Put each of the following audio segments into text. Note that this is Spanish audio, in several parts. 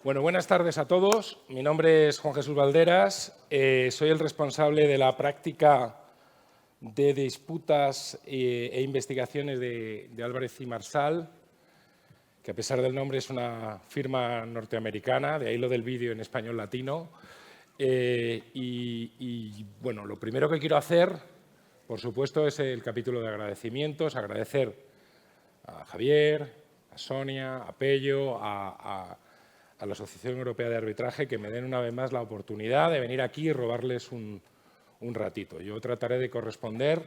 Bueno, buenas tardes a todos. Mi nombre es Juan Jesús Valderas. Soy el responsable de la práctica de disputas e investigaciones de Álvarez y Marsal, que a pesar del nombre es una firma norteamericana, de ahí lo del vídeo en español latino. Bueno, lo primero que quiero hacer, por supuesto, es el capítulo de agradecimientos, agradecer a Javier, a Sonia, a Pello, a la Asociación Europea de Arbitraje, que me den una vez más la oportunidad de venir aquí y robarles un ratito. Yo trataré de corresponder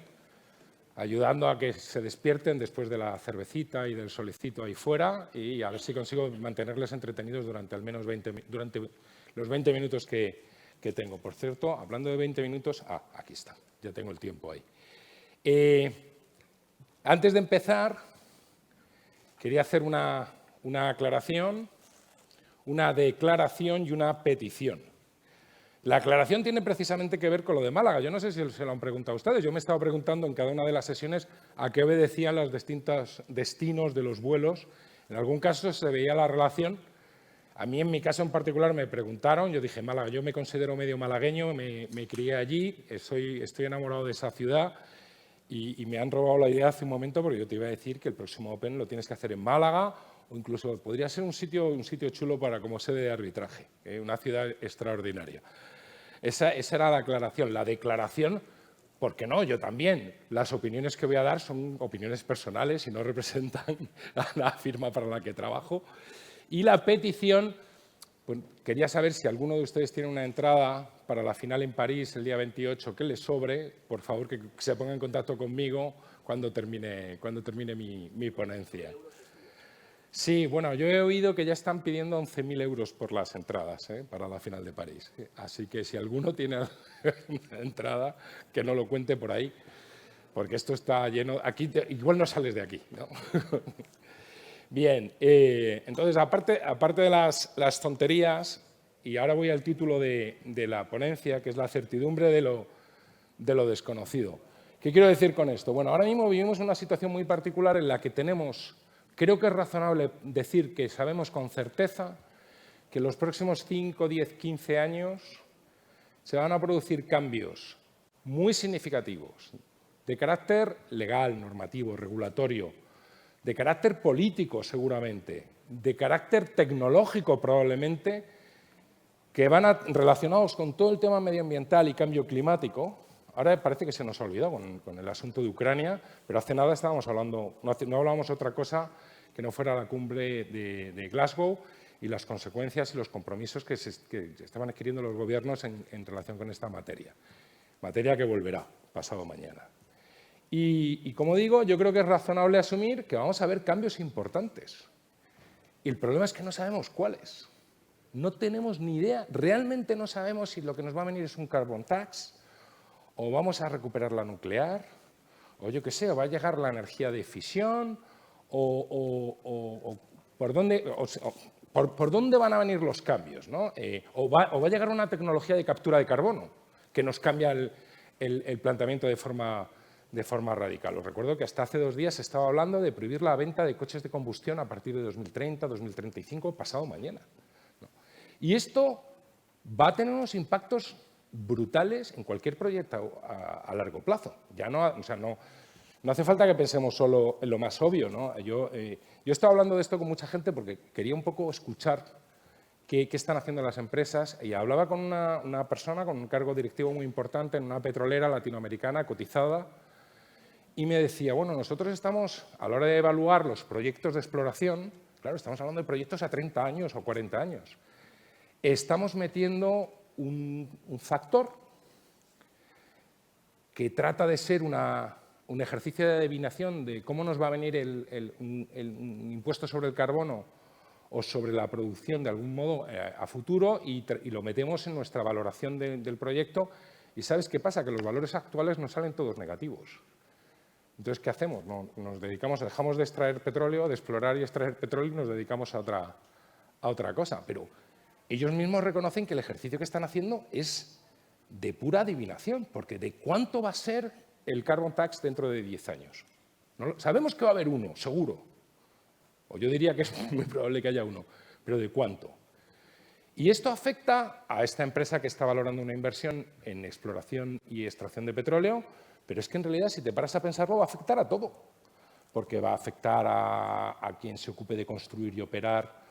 ayudando a que se despierten después de la cervecita y del solecito ahí fuera y a ver si consigo mantenerles entretenidos durante al menos los 20 minutos que tengo. Por cierto, hablando de 20 minutos, aquí está, ya tengo el tiempo ahí. Antes de empezar, quería hacer una aclaración, una declaración y una petición. La aclaración tiene precisamente que ver con lo de Málaga. Yo no sé si se lo han preguntado ustedes. Yo me he estado preguntando en cada una de las sesiones a qué obedecían los distintos destinos de los vuelos. En algún caso se veía la relación. A mí, en mi caso en particular, me preguntaron. Yo dije, Málaga, yo me considero medio malagueño, me crié allí, estoy enamorado de esa ciudad y me han robado la idea hace un momento porque yo te iba a decir que el próximo Open lo tienes que hacer en Málaga o incluso podría ser un sitio chulo para como sede de arbitraje, una ciudad extraordinaria. Esa era la aclaración. La declaración, ¿por qué no? Yo también. Las opiniones que voy a dar son opiniones personales y no representan a la firma para la que trabajo. Y la petición, pues, quería saber si alguno de ustedes tiene una entrada para la final en París el día 28 que les sobre. Por favor, que se ponga en contacto conmigo cuando termine mi ponencia. Sí, bueno, yo he oído que ya están pidiendo 11.000 euros por las entradas para la final de París. Así que si alguno tiene una entrada, que no lo cuente por ahí, porque esto está lleno. Aquí igual no sales de aquí, ¿no? Bien, entonces, aparte de las tonterías, y ahora voy al título de la ponencia, que es la certidumbre de lo desconocido. ¿Qué quiero decir con esto? Bueno, ahora mismo vivimos una situación muy particular en la que creo que es razonable decir que sabemos con certeza que en los próximos 5, 10, 15 años se van a producir cambios muy significativos de carácter legal, normativo, regulatorio, de carácter político seguramente, de carácter tecnológico probablemente, que van relacionados con todo el tema medioambiental y cambio climático. Ahora parece que se nos ha olvidado con el asunto de Ucrania, pero hace nada estábamos hablando, no hablábamos otra cosa que no fuera la cumbre de Glasgow y las consecuencias y los compromisos que estaban adquiriendo los gobiernos en relación con esta materia que volverá pasado mañana. Y como digo, yo creo que es razonable asumir que vamos a ver cambios importantes. Y el problema es que no sabemos cuáles. No tenemos ni idea, realmente no sabemos si lo que nos va a venir es un carbon tax, o vamos a recuperar la nuclear, o yo qué sé, o va a llegar la energía de fisión, o por dónde van a venir los cambios, ¿no? O va a llegar una tecnología de captura de carbono que nos cambia el planteamiento de forma radical. Os recuerdo que hasta hace 2 días se estaba hablando de prohibir la venta de coches de combustión a partir de 2030, 2035, pasado mañana, ¿no? Y esto va a tener unos impactos brutales en cualquier proyecto a largo plazo. Ya no hace falta que pensemos solo en lo más obvio, ¿no? Yo he estado hablando de esto con mucha gente porque quería un poco escuchar qué están haciendo las empresas y hablaba con una persona con un cargo directivo muy importante en una petrolera latinoamericana cotizada y me decía, bueno, nosotros estamos, a la hora de evaluar los proyectos de exploración, claro, estamos hablando de proyectos a 30 años o 40 años, estamos metiendo un factor que trata de ser un ejercicio de adivinación de cómo nos va a venir un impuesto sobre el carbono o sobre la producción de algún modo a futuro y lo metemos en nuestra valoración del proyecto. ¿Y sabes qué pasa? Que los valores actuales nos salen todos negativos. Entonces, ¿qué hacemos? Dejamos de extraer petróleo, de explorar y extraer petróleo y nos dedicamos a otra cosa. Pero ellos mismos reconocen que el ejercicio que están haciendo es de pura adivinación, porque ¿de cuánto va a ser el carbon tax dentro de 10 años? Sabemos que va a haber uno, seguro. O yo diría que es muy probable que haya uno, pero ¿de cuánto? Y esto afecta a esta empresa que está valorando una inversión en exploración y extracción de petróleo, pero es que en realidad, si te paras a pensarlo, va a afectar a todo, porque va a afectar a quien se ocupe de construir y operar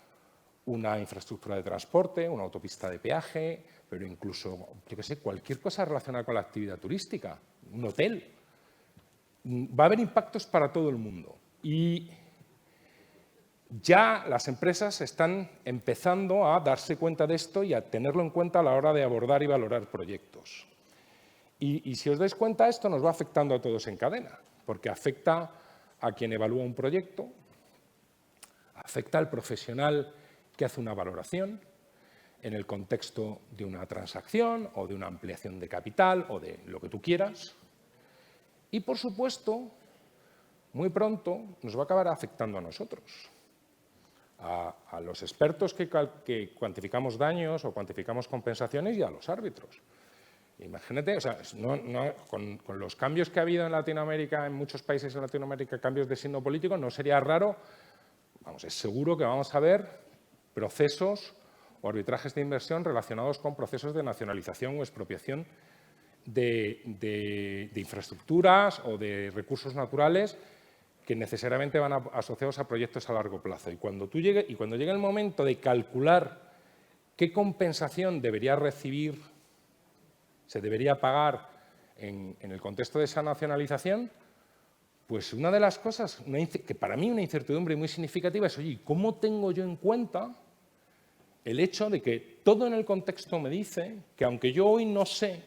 una infraestructura de transporte, una autopista de peaje, pero incluso, yo qué sé, cualquier cosa relacionada con la actividad turística, un hotel. Va a haber impactos para todo el mundo. Y ya las empresas están empezando a darse cuenta de esto y a tenerlo en cuenta a la hora de abordar y valorar proyectos. Y si os dais cuenta, esto nos va afectando a todos en cadena, porque afecta a quien evalúa un proyecto, afecta al profesional que hace una valoración en el contexto de una transacción o de una ampliación de capital o de lo que tú quieras. Y, por supuesto, muy pronto nos va a acabar afectando a nosotros, a los expertos que cuantificamos daños o cuantificamos compensaciones y a los árbitros. Imagínate, o sea, con los cambios que ha habido en Latinoamérica, en muchos países de Latinoamérica, cambios de signo político, no sería raro, vamos, es seguro que vamos a ver procesos o arbitrajes de inversión relacionados con procesos de nacionalización o expropiación de infraestructuras o de recursos naturales que necesariamente van asociados a proyectos a largo plazo. Y cuando llegue el momento de calcular qué compensación se debería pagar en el contexto de esa nacionalización, pues una de las cosas que para mí una incertidumbre muy significativa es, oye, ¿cómo tengo yo en cuenta el hecho de que todo en el contexto me dice que aunque yo hoy no sé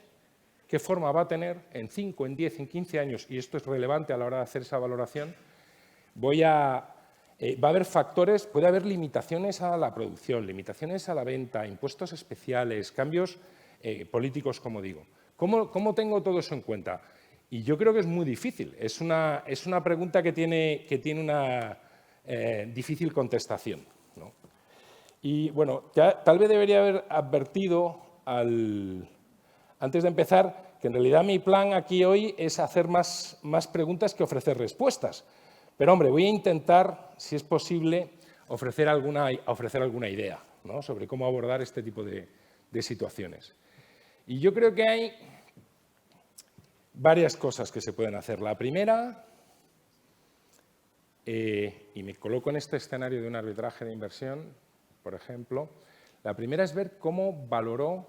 qué forma va a tener en 5, en 10, en 15 años, y esto es relevante a la hora de hacer esa valoración, va a haber factores, puede haber limitaciones a la producción, limitaciones a la venta, impuestos especiales, cambios políticos, como digo. ¿Cómo tengo todo eso en cuenta? Y yo creo que es muy difícil. Es una pregunta que tiene una difícil contestación, ¿no? Y bueno, ya, tal vez debería haber advertido antes de empezar que en realidad mi plan aquí hoy es hacer más preguntas que ofrecer respuestas. Pero, hombre, voy a intentar, si es posible, ofrecer alguna idea, ¿no?, sobre cómo abordar este tipo de situaciones. Y yo creo que hay varias cosas que se pueden hacer. La primera, y me coloco en este escenario de un arbitraje de inversión, por ejemplo, la primera es ver cómo valoró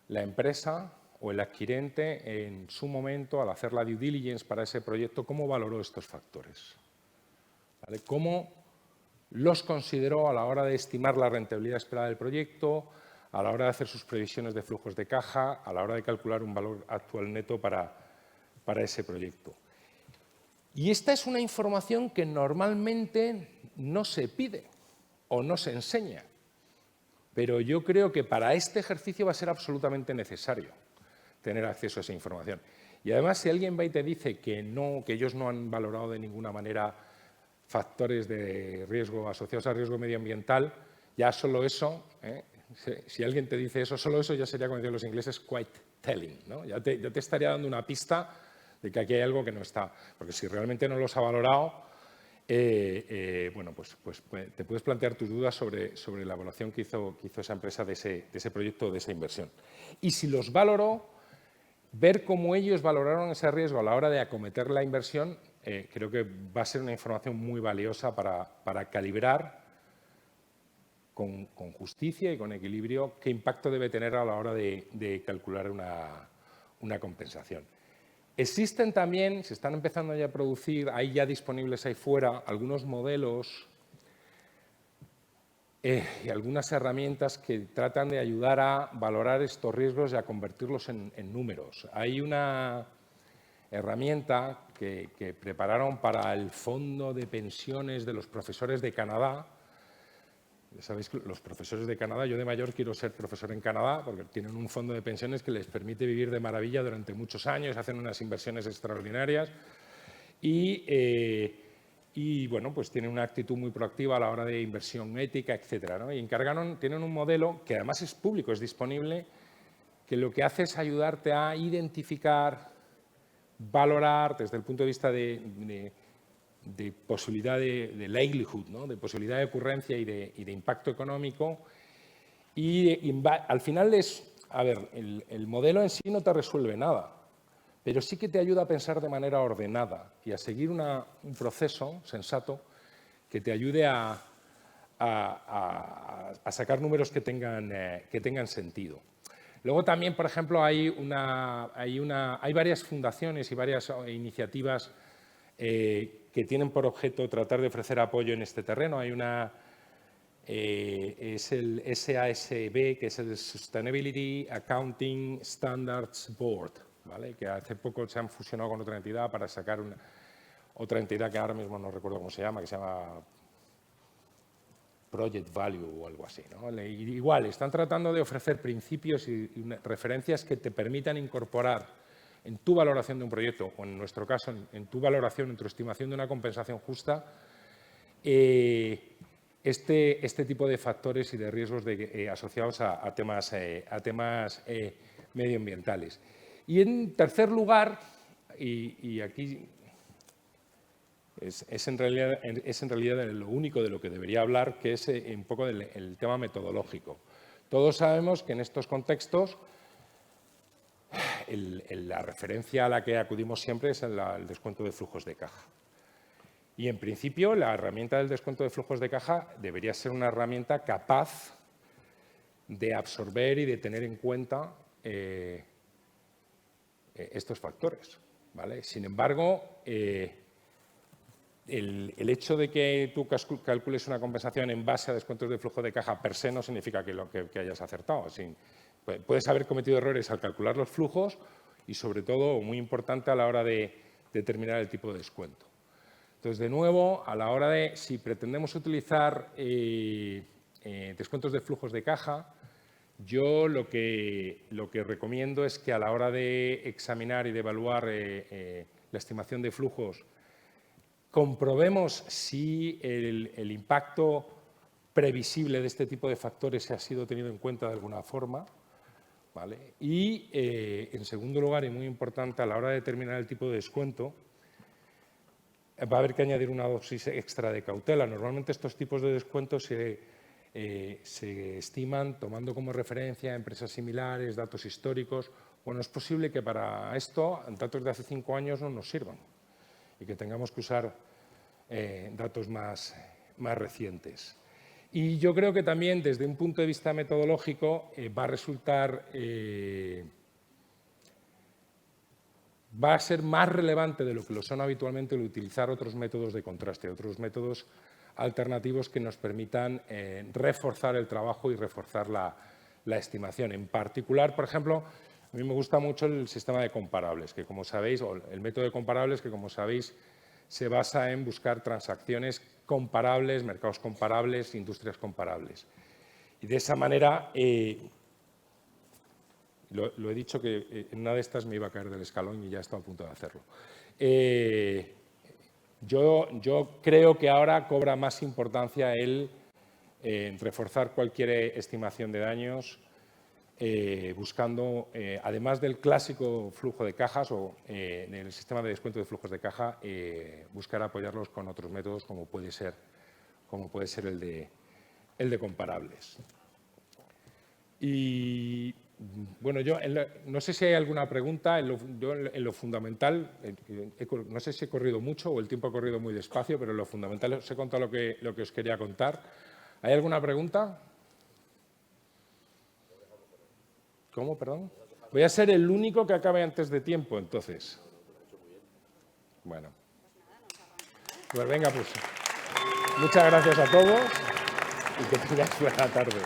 la empresa o el adquirente en su momento, al hacer la due diligence para ese proyecto, cómo valoró estos factores, ¿vale? Cómo los consideró a la hora de estimar la rentabilidad esperada del proyecto, a la hora de hacer sus previsiones de flujos de caja, a la hora de calcular un valor actual neto para ese proyecto. Y esta es una información que normalmente no se pide o no se enseña, pero yo creo que para este ejercicio va a ser absolutamente necesario tener acceso a esa información. Y además, si alguien va y te dice que ellos no han valorado de ninguna manera factores de riesgo asociados al riesgo medioambiental, ya solo eso, si alguien te dice eso, solo eso ya sería, como dicen los ingleses, quite telling, ¿no? Ya te estaría dando una pista de que aquí hay algo que no está. Porque si realmente no los ha valorado, bueno, pues te puedes plantear tus dudas sobre la evaluación que hizo esa empresa de ese proyecto o de esa inversión. Y si los valoró, ver cómo ellos valoraron ese riesgo a la hora de acometer la inversión, creo que va a ser una información muy valiosa para calibrar con justicia y con equilibrio qué impacto debe tener a la hora de calcular una compensación. Existen también, se están empezando ya a producir, hay ya disponibles ahí fuera, algunos modelos y algunas herramientas que tratan de ayudar a valorar estos riesgos y a convertirlos en números. Hay una herramienta que prepararon para el Fondo de Pensiones de los Profesores de Canadá. Ya sabéis que los profesores de Canadá, yo de mayor quiero ser profesor en Canadá porque tienen un fondo de pensiones que les permite vivir de maravilla durante muchos años, hacen unas inversiones extraordinarias y bueno, pues tienen una actitud muy proactiva a la hora de inversión ética, etcétera, ¿no? Y tienen un modelo que además es público, es disponible, que lo que hace es ayudarte a identificar, valorar desde el punto de vista de posibilidad de likelihood, ¿no?, de posibilidad de ocurrencia y de impacto económico, al final a ver, el modelo en sí no te resuelve nada, pero sí que te ayuda a pensar de manera ordenada y a seguir un proceso sensato que te ayude a sacar números que tengan sentido. Luego también, por ejemplo, hay varias fundaciones y varias iniciativas que tienen por objeto tratar de ofrecer apoyo en este terreno. Hay es el SASB, que es el Sustainability Accounting Standards Board, ¿vale? Que hace poco se han fusionado con otra entidad para sacar otra entidad que ahora mismo no recuerdo cómo se llama, que se llama Project Value o algo así, ¿no? Igual, están tratando de ofrecer principios y referencias que te permitan incorporar en tu valoración de un proyecto, o en nuestro caso, en tu valoración, en tu estimación de una compensación justa, este tipo de factores y de riesgos asociados a temas medioambientales. Y en tercer lugar, y aquí es en realidad lo único de lo que debería hablar, que es un poco el tema metodológico. Todos sabemos que en estos contextos la referencia a la que acudimos siempre es el descuento de flujos de caja. Y en principio la herramienta del descuento de flujos de caja debería ser una herramienta capaz de absorber y de tener en cuenta estos factores, ¿vale? Sin embargo, el hecho de que tú calcules una compensación en base a descuentos de flujo de caja per se no significa que hayas acertado. Puedes haber cometido errores al calcular los flujos y, sobre todo, muy importante a la hora de determinar el tipo de descuento. Entonces, de nuevo, a la hora de, si pretendemos utilizar descuentos de flujos de caja, yo lo que recomiendo es que a la hora de examinar y de evaluar la estimación de flujos, comprobemos si el impacto previsible de este tipo de factores ha sido tenido en cuenta de alguna forma, ¿vale? Y, en segundo lugar, y muy importante, a la hora de determinar el tipo de descuento, va a haber que añadir una dosis extra de cautela. Normalmente estos tipos de descuentos se estiman tomando como referencia empresas similares, datos históricos. Bueno, es posible que para esto datos de hace 5 años no nos sirvan y que tengamos que usar datos más recientes. Y yo creo que también, desde un punto de vista metodológico, va a ser más relevante de lo que lo son habitualmente el utilizar otros métodos de contraste, otros métodos alternativos que nos permitan reforzar el trabajo y reforzar la estimación. En particular, por ejemplo, a mí me gusta mucho el sistema de comparables, que como sabéis, o el método de comparables, que como sabéis, se basa en buscar transacciones comparables, mercados comparables, industrias comparables. Y de esa manera, lo he dicho que en una de estas me iba a caer del escalón y ya estaba a punto de hacerlo. Yo creo que ahora cobra más importancia el reforzar cualquier estimación de daños buscando, además del clásico flujo de cajas o en el sistema de descuento de flujos de caja, buscar apoyarlos con otros métodos como puede ser el de comparables. Y bueno, yo no sé si hay alguna pregunta. En lo fundamental, no sé si he corrido mucho o el tiempo ha corrido muy despacio, pero en lo fundamental os he contado lo que os quería contar. ¿Hay alguna pregunta? ¿Cómo, perdón? Voy a ser el único que acabe antes de tiempo, entonces. Bueno. Pues venga, pues muchas gracias a todos y que tengáis buena tarde.